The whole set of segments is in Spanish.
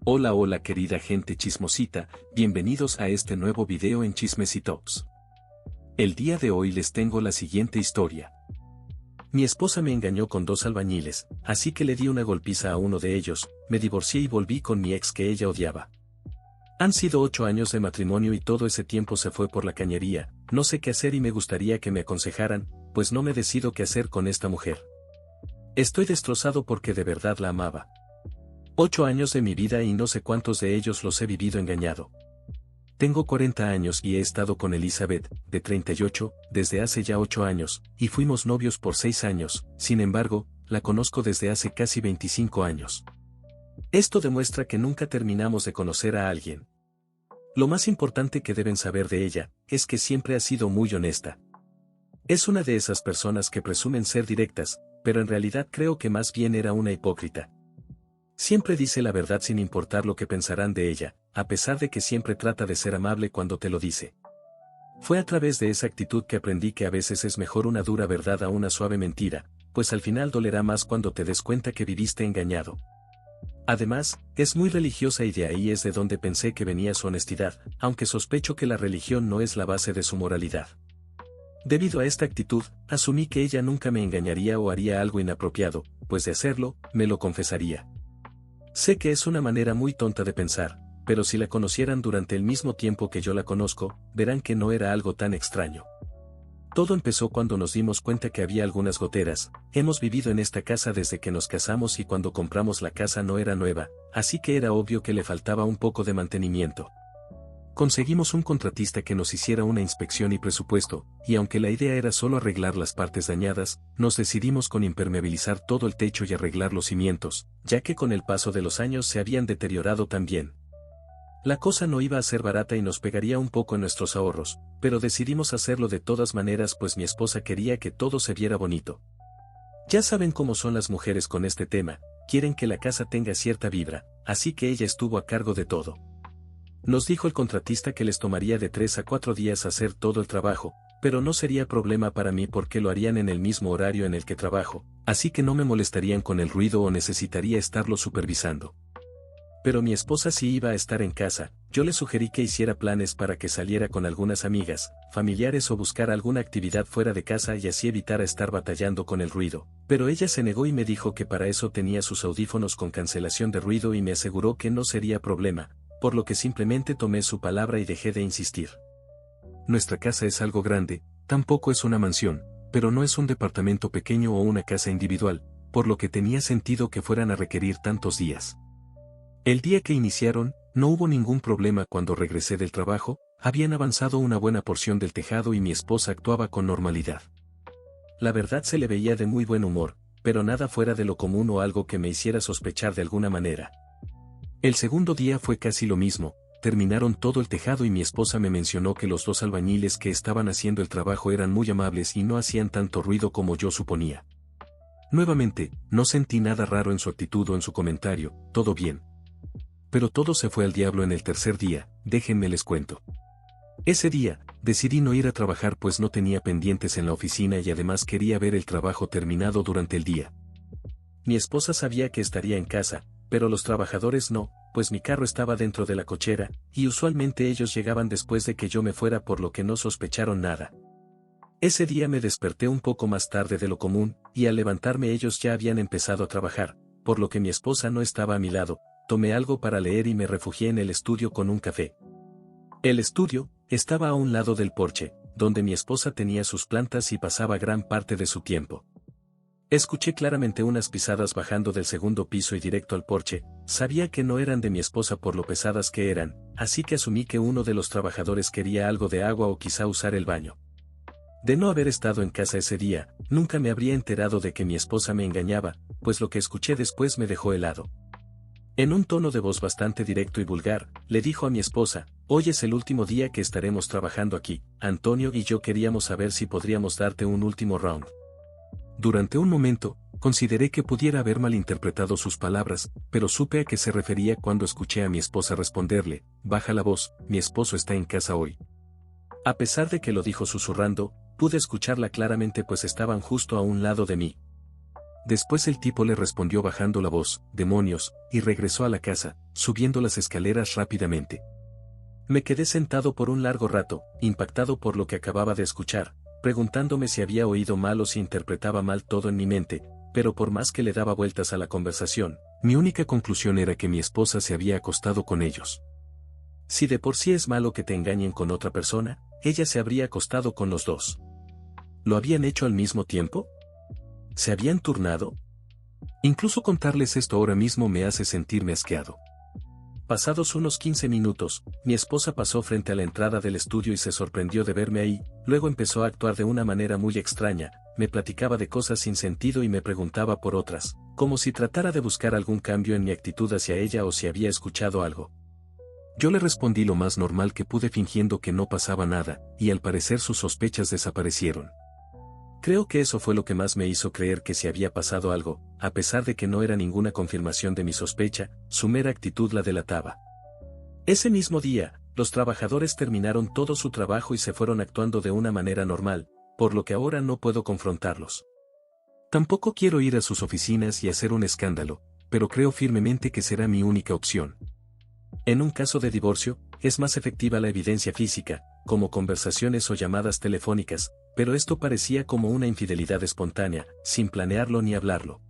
Hola hola querida gente chismosita, bienvenidos a este nuevo video en Chismes y Tops. El día de hoy les tengo la siguiente historia. Mi esposa me engañó con dos albañiles, así que le di una golpiza a uno de ellos, me divorcié y volví con mi ex que ella odiaba. Han sido 8 años de matrimonio y todo ese tiempo se fue por la cañería, no sé qué hacer y me gustaría que me aconsejaran, pues no me decido qué hacer con esta mujer. Estoy destrozado porque de verdad la amaba. 8 años de mi vida y no sé cuántos de ellos los he vivido engañado. Tengo 40 años y he estado con Elizabeth, de 38, desde hace ya 8 años, y fuimos novios por 6 años, sin embargo, la conozco desde hace casi 25 años. Esto demuestra que nunca terminamos de conocer a alguien. Lo más importante que deben saber de ella, es que siempre ha sido muy honesta. Es una de esas personas que presumen ser directas, pero en realidad creo que más bien era una hipócrita. Siempre dice la verdad sin importar lo que pensarán de ella, a pesar de que siempre trata de ser amable cuando te lo dice. Fue a través de esa actitud que aprendí que a veces es mejor una dura verdad a una suave mentira, pues al final dolerá más cuando te des cuenta que viviste engañado. Además, es muy religiosa y de ahí es de donde pensé que venía su honestidad, aunque sospecho que la religión no es la base de su moralidad. Debido a esta actitud, asumí que ella nunca me engañaría o haría algo inapropiado, pues de hacerlo, me lo confesaría. Sé que es una manera muy tonta de pensar, pero si la conocieran durante el mismo tiempo que yo la conozco, verán que no era algo tan extraño. Todo empezó cuando nos dimos cuenta que había algunas goteras. Hemos vivido en esta casa desde que nos casamos y cuando compramos la casa no era nueva, así que era obvio que le faltaba un poco de mantenimiento. Conseguimos un contratista que nos hiciera una inspección y presupuesto, y aunque la idea era solo arreglar las partes dañadas, nos decidimos con impermeabilizar todo el techo y arreglar los cimientos, ya que con el paso de los años se habían deteriorado también. La cosa no iba a ser barata y nos pegaría un poco en nuestros ahorros, pero decidimos hacerlo de todas maneras pues mi esposa quería que todo se viera bonito. Ya saben cómo son las mujeres con este tema, quieren que la casa tenga cierta vibra, así que ella estuvo a cargo de todo. Nos dijo el contratista que les tomaría de 3 a 4 días hacer todo el trabajo, pero no sería problema para mí porque lo harían en el mismo horario en el que trabajo, así que no me molestarían con el ruido o necesitaría estarlo supervisando. Pero mi esposa sí iba a estar en casa, yo le sugerí que hiciera planes para que saliera con algunas amigas, familiares o buscar alguna actividad fuera de casa y así evitara estar batallando con el ruido, pero ella se negó y me dijo que para eso tenía sus audífonos con cancelación de ruido y me aseguró que no sería problema, por lo que simplemente tomé su palabra y dejé de insistir. Nuestra casa es algo grande, tampoco es una mansión, pero no es un departamento pequeño o una casa individual, por lo que tenía sentido que fueran a requerir tantos días. El día que iniciaron, no hubo ningún problema. Cuando regresé del trabajo, habían avanzado una buena porción del tejado y mi esposa actuaba con normalidad. La verdad se le veía de muy buen humor, pero nada fuera de lo común o algo que me hiciera sospechar de alguna manera. El segundo día fue casi lo mismo, terminaron todo el tejado y mi esposa me mencionó que los dos albañiles que estaban haciendo el trabajo eran muy amables y no hacían tanto ruido como yo suponía. Nuevamente, no sentí nada raro en su actitud o en su comentario, todo bien. Pero todo se fue al diablo en el tercer día, déjenme les cuento. Ese día, decidí no ir a trabajar pues no tenía pendientes en la oficina y además quería ver el trabajo terminado durante el día. Mi esposa sabía que estaría en casa, pero los trabajadores no, pues mi carro estaba dentro de la cochera, y usualmente ellos llegaban después de que yo me fuera por lo que no sospecharon nada. Ese día me desperté un poco más tarde de lo común, y al levantarme ellos ya habían empezado a trabajar, por lo que mi esposa no estaba a mi lado, tomé algo para leer y me refugié en el estudio con un café. El estudio estaba a un lado del porche, donde mi esposa tenía sus plantas y pasaba gran parte de su tiempo. Escuché claramente unas pisadas bajando del segundo piso y directo al porche, sabía que no eran de mi esposa por lo pesadas que eran, así que asumí que uno de los trabajadores quería algo de agua o quizá usar el baño. De no haber estado en casa ese día, nunca me habría enterado de que mi esposa me engañaba, pues lo que escuché después me dejó helado. En un tono de voz bastante directo y vulgar, le dijo a mi esposa, hoy es el último día que estaremos trabajando aquí, Antonio y yo queríamos saber si podríamos darte un último round. Durante un momento, consideré que pudiera haber malinterpretado sus palabras, pero supe a qué se refería cuando escuché a mi esposa responderle, baja la voz, mi esposo está en casa hoy. A pesar de que lo dijo susurrando, pude escucharla claramente pues estaban justo a un lado de mí. Después el tipo le respondió bajando la voz, demonios, y regresó a la casa, subiendo las escaleras rápidamente. Me quedé sentado por un largo rato, impactado por lo que acababa de escuchar, preguntándome si había oído mal o si interpretaba mal todo en mi mente, pero por más que le daba vueltas a la conversación, mi única conclusión era que mi esposa se había acostado con ellos. Si de por sí es malo que te engañen con otra persona, ella se habría acostado con los dos. ¿Lo habían hecho al mismo tiempo? ¿Se habían turnado? Incluso contarles esto ahora mismo me hace sentirme asqueado. Pasados unos 15 minutos, mi esposa pasó frente a la entrada del estudio y se sorprendió de verme ahí, luego empezó a actuar de una manera muy extraña, me platicaba de cosas sin sentido y me preguntaba por otras, como si tratara de buscar algún cambio en mi actitud hacia ella o si había escuchado algo. Yo le respondí lo más normal que pude fingiendo que no pasaba nada, y al parecer sus sospechas desaparecieron. Creo que eso fue lo que más me hizo creer que si había pasado algo, a pesar de que no era ninguna confirmación de mi sospecha, su mera actitud la delataba. Ese mismo día, los trabajadores terminaron todo su trabajo y se fueron actuando de una manera normal, por lo que ahora no puedo confrontarlos. Tampoco quiero ir a sus oficinas y hacer un escándalo, pero creo firmemente que será mi única opción. En un caso de divorcio, es más efectiva la evidencia física, como conversaciones o llamadas telefónicas, pero esto parecía como una infidelidad espontánea, sin planearlo ni hablarlo.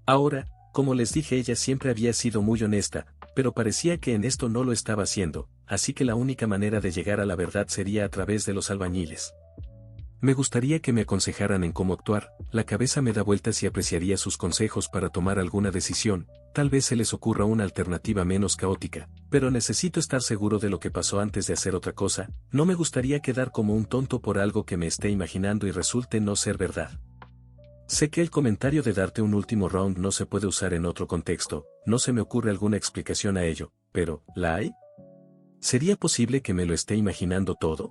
Ahora, como les dije, ella siempre había sido muy honesta, pero parecía que en esto no lo estaba haciendo, así que la única manera de llegar a la verdad sería a través de los albañiles. Me gustaría que me aconsejaran en cómo actuar, la cabeza me da vueltas y apreciaría sus consejos para tomar alguna decisión, tal vez se les ocurra una alternativa menos caótica, pero necesito estar seguro de lo que pasó antes de hacer otra cosa, no me gustaría quedar como un tonto por algo que me esté imaginando y resulte no ser verdad. Sé que el comentario de darte un último round no se puede usar en otro contexto, no se me ocurre alguna explicación a ello, pero, ¿la hay? ¿Sería posible que me lo esté imaginando todo?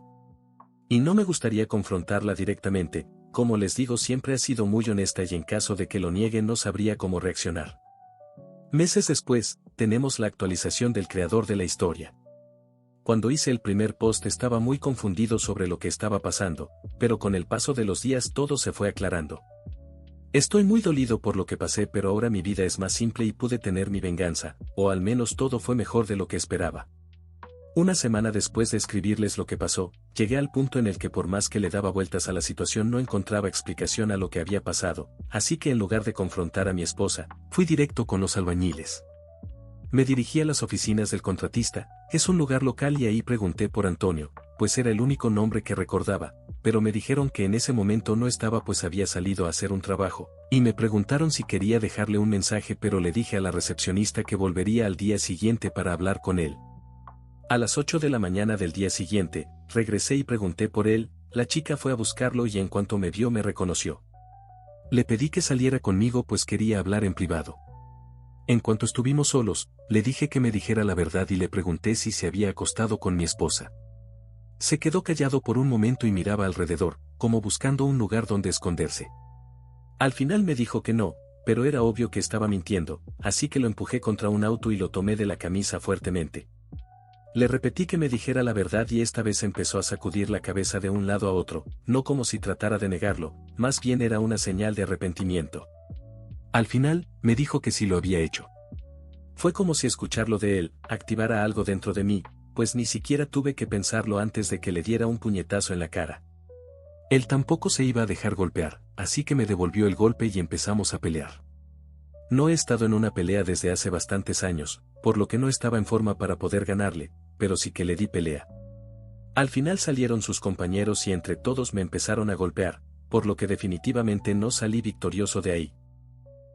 Y no me gustaría confrontarla directamente, como les digo siempre ha sido muy honesta y en caso de que lo niegue no sabría cómo reaccionar. Meses después, tenemos la actualización del creador de la historia. Cuando hice el primer post estaba muy confundido sobre lo que estaba pasando, pero con el paso de los días todo se fue aclarando. Estoy muy dolido por lo que pasé, pero ahora mi vida es más simple y pude tener mi venganza, o al menos todo fue mejor de lo que esperaba. Una semana después de escribirles lo que pasó, llegué al punto en el que por más que le daba vueltas a la situación no encontraba explicación a lo que había pasado, así que en lugar de confrontar a mi esposa, fui directo con los albañiles. Me dirigí a las oficinas del contratista, es un lugar local y ahí pregunté por Antonio, pues era el único nombre que recordaba, pero me dijeron que en ese momento no estaba pues había salido a hacer un trabajo, y me preguntaron si quería dejarle un mensaje pero le dije a la recepcionista que volvería al día siguiente para hablar con él. A las 8 de la mañana del día siguiente, regresé y pregunté por él, la chica fue a buscarlo y en cuanto me vio me reconoció. Le pedí que saliera conmigo pues quería hablar en privado. En cuanto estuvimos solos, le dije que me dijera la verdad y le pregunté si se había acostado con mi esposa. Se quedó callado por un momento y miraba alrededor, como buscando un lugar donde esconderse. Al final me dijo que no, pero era obvio que estaba mintiendo, así que lo empujé contra un auto y lo tomé de la camisa fuertemente. Le repetí que me dijera la verdad y esta vez empezó a sacudir la cabeza de un lado a otro, no como si tratara de negarlo, más bien era una señal de arrepentimiento. Al final, me dijo que sí lo había hecho. Fue como si escucharlo de él activara algo dentro de mí, pues ni siquiera tuve que pensarlo antes de que le diera un puñetazo en la cara. Él tampoco se iba a dejar golpear, así que me devolvió el golpe y empezamos a pelear. No he estado en una pelea desde hace bastantes años, por lo que no estaba en forma para poder ganarle, pero sí que le di pelea. Al final salieron sus compañeros y entre todos me empezaron a golpear, por lo que definitivamente no salí victorioso de ahí.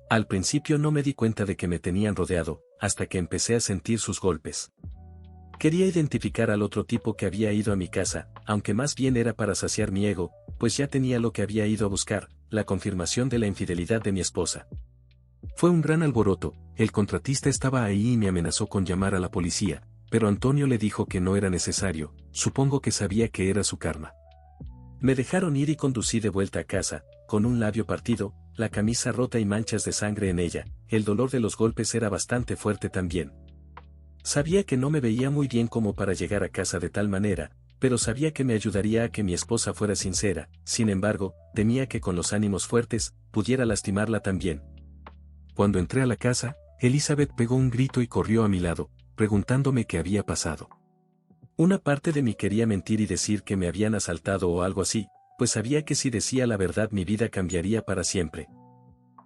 Al principio no me di cuenta de que me tenían rodeado, hasta que empecé a sentir sus golpes. Quería identificar al otro tipo que había ido a mi casa, aunque más bien era para saciar mi ego, pues ya tenía lo que había ido a buscar, la confirmación de la infidelidad de mi esposa. Fue un gran alboroto, el contratista estaba ahí y me amenazó con llamar a la policía, pero Antonio le dijo que no era necesario, supongo que sabía que era su karma. Me dejaron ir y conducí de vuelta a casa, con un labio partido, la camisa rota y manchas de sangre en ella, el dolor de los golpes era bastante fuerte también. Sabía que no me veía muy bien como para llegar a casa de tal manera, pero sabía que me ayudaría a que mi esposa fuera sincera. Sin embargo, temía que con los ánimos fuertes, pudiera lastimarla también. Cuando entré a la casa, Elizabeth pegó un grito y corrió a mi lado, preguntándome qué había pasado. Una parte de mí quería mentir y decir que me habían asaltado o algo así, pues sabía que si decía la verdad mi vida cambiaría para siempre.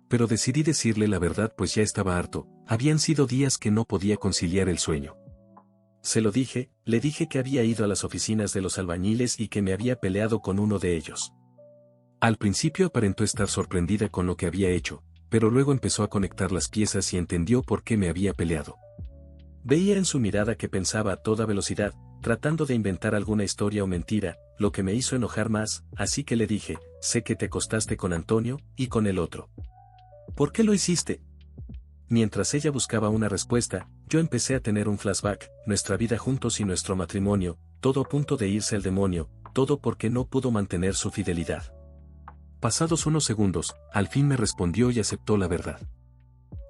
Pero decidí decirle la verdad pues ya estaba harto, habían sido días que no podía conciliar el sueño. Se lo dije, le dije que había ido a las oficinas de los albañiles y que me había peleado con uno de ellos. Al principio aparentó estar sorprendida con lo que había hecho, pero luego empezó a conectar las piezas y entendió por qué me había peleado. Veía en su mirada que pensaba a toda velocidad, tratando de inventar alguna historia o mentira, lo que me hizo enojar más, así que le dije, sé que te acostaste con Antonio, y con el otro. ¿Por qué lo hiciste? Mientras ella buscaba una respuesta, yo empecé a tener un flashback, nuestra vida juntos y nuestro matrimonio, todo a punto de irse al demonio, todo porque no pudo mantener su fidelidad. Pasados unos segundos, al fin me respondió y aceptó la verdad.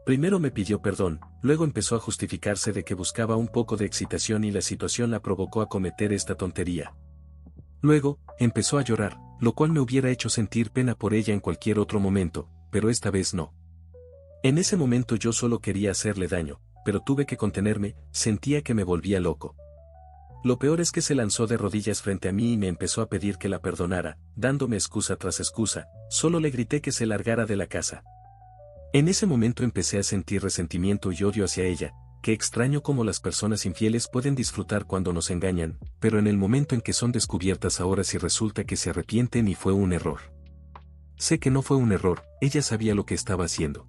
Primero me pidió perdón, luego empezó a justificarse de que buscaba un poco de excitación y la situación la provocó a cometer esta tontería. Luego, empezó a llorar, lo cual me hubiera hecho sentir pena por ella en cualquier otro momento, pero esta vez no. En ese momento yo solo quería hacerle daño, pero tuve que contenerme, sentía que me volvía loco. Lo peor es que se lanzó de rodillas frente a mí y me empezó a pedir que la perdonara, dándome excusa tras excusa, solo le grité que se largara de la casa. En ese momento empecé a sentir resentimiento y odio hacia ella, qué extraño cómo las personas infieles pueden disfrutar cuando nos engañan, pero en el momento en que son descubiertas ahora sí resulta que se arrepienten y fue un error. Sé que no fue un error, ella sabía lo que estaba haciendo.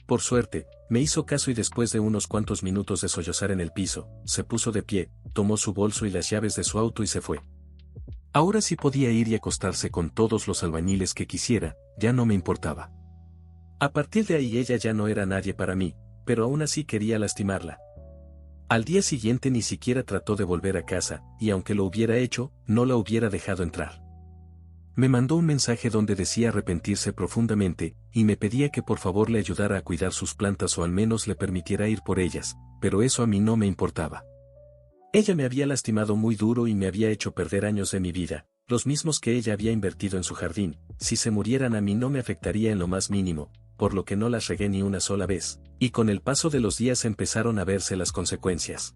Por suerte, me hizo caso y después de unos cuantos minutos de sollozar en el piso, se puso de pie, tomó su bolso y las llaves de su auto y se fue. Ahora sí podía ir y acostarse con todos los albañiles que quisiera, ya no me importaba. A partir de ahí ella ya no era nadie para mí, pero aún así quería lastimarla. Al día siguiente ni siquiera trató de volver a casa, y aunque lo hubiera hecho, no la hubiera dejado entrar. Me mandó un mensaje donde decía arrepentirse profundamente, y me pedía que por favor le ayudara a cuidar sus plantas o al menos le permitiera ir por ellas, pero eso a mí no me importaba. Ella me había lastimado muy duro y me había hecho perder años de mi vida, los mismos que ella había invertido en su jardín, si se murieran a mí no me afectaría en lo más mínimo, por lo que no las regué ni una sola vez, y con el paso de los días empezaron a verse las consecuencias.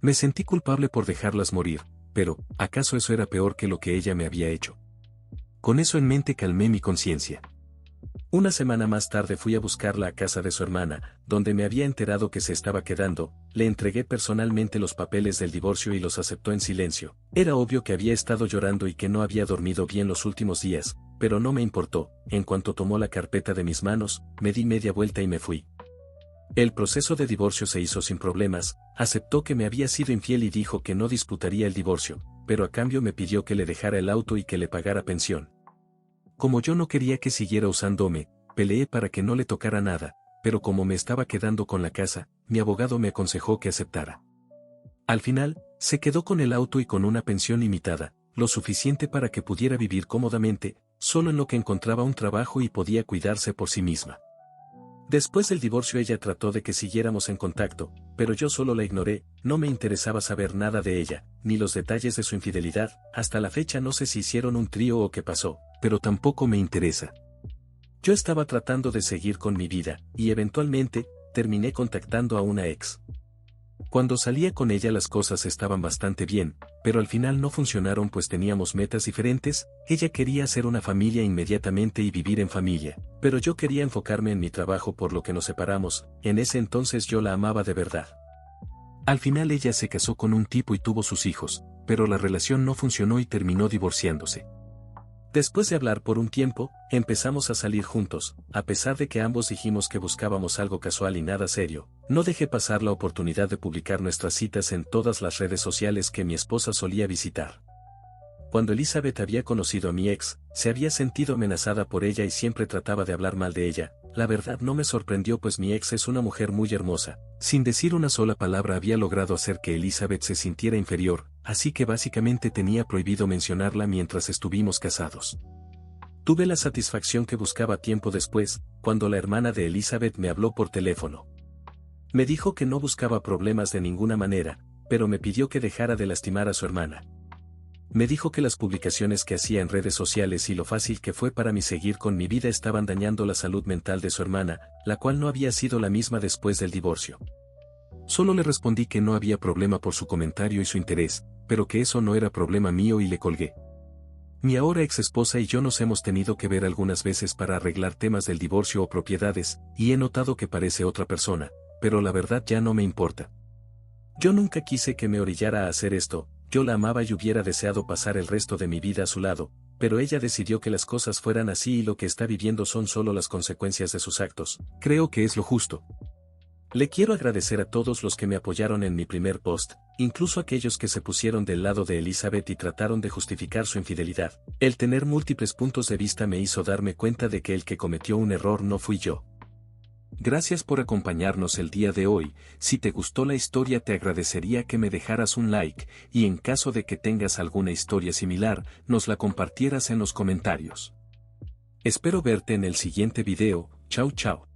Me sentí culpable por dejarlas morir, pero, ¿acaso eso era peor que lo que ella me había hecho? Con eso en mente calmé mi conciencia. Una semana más tarde fui a buscarla a casa de su hermana, donde me había enterado que se estaba quedando, le entregué personalmente los papeles del divorcio y los aceptó en silencio. Era obvio que había estado llorando y que no había dormido bien los últimos días, pero no me importó, en cuanto tomó la carpeta de mis manos, me di media vuelta y me fui. El proceso de divorcio se hizo sin problemas, aceptó que me había sido infiel y dijo que no disputaría el divorcio, pero a cambio me pidió que le dejara el auto y que le pagara pensión. Como yo no quería que siguiera usándome, peleé para que no le tocara nada, pero como me estaba quedando con la casa, mi abogado me aconsejó que aceptara. Al final, se quedó con el auto y con una pensión limitada, lo suficiente para que pudiera vivir cómodamente, solo en lo que encontraba un trabajo y podía cuidarse por sí misma. Después del divorcio ella trató de que siguiéramos en contacto, pero yo solo la ignoré, no me interesaba saber nada de ella, ni los detalles de su infidelidad, hasta la fecha no sé si hicieron un trío o qué pasó, pero tampoco me interesa. Yo estaba tratando de seguir con mi vida, y eventualmente, terminé contactando a una ex. Cuando salía con ella las cosas estaban bastante bien, pero al final no funcionaron pues teníamos metas diferentes, ella quería hacer una familia inmediatamente y vivir en familia, pero yo quería enfocarme en mi trabajo por lo que nos separamos, en ese entonces yo la amaba de verdad. Al final ella se casó con un tipo y tuvo sus hijos, pero la relación no funcionó y terminó divorciándose. Después de hablar por un tiempo, empezamos a salir juntos, a pesar de que ambos dijimos que buscábamos algo casual y nada serio, no dejé pasar la oportunidad de publicar nuestras citas en todas las redes sociales que mi esposa solía visitar. Cuando Elizabeth había conocido a mi ex, se había sentido amenazada por ella y siempre trataba de hablar mal de ella. La verdad no me sorprendió pues mi ex es una mujer muy hermosa, sin decir una sola palabra había logrado hacer que Elizabeth se sintiera inferior, así que básicamente tenía prohibido mencionarla mientras estuvimos casados. Tuve la satisfacción que buscaba tiempo después, cuando la hermana de Elizabeth me habló por teléfono. Me dijo que no buscaba problemas de ninguna manera, pero me pidió que dejara de lastimar a su hermana. Me dijo que las publicaciones que hacía en redes sociales y lo fácil que fue para mí seguir con mi vida estaban dañando la salud mental de su hermana, la cual no había sido la misma después del divorcio. Solo le respondí que no había problema por su comentario y su interés, pero que eso no era problema mío y le colgué. Mi ahora ex esposa y yo nos hemos tenido que ver algunas veces para arreglar temas del divorcio o propiedades, y he notado que parece otra persona, pero la verdad ya no me importa. Yo nunca quise que me orillara a hacer esto, yo la amaba y hubiera deseado pasar el resto de mi vida a su lado, pero ella decidió que las cosas fueran así y lo que está viviendo son solo las consecuencias de sus actos. Creo que es lo justo. Le quiero agradecer a todos los que me apoyaron en mi primer post, incluso aquellos que se pusieron del lado de Elizabeth y trataron de justificar su infidelidad. El tener múltiples puntos de vista me hizo darme cuenta de que el que cometió un error no fui yo. Gracias por acompañarnos el día de hoy. Si te gustó la historia te agradecería que me dejaras un like, y en caso de que tengas alguna historia similar, nos la compartieras en los comentarios. Espero verte en el siguiente video. Chao chao.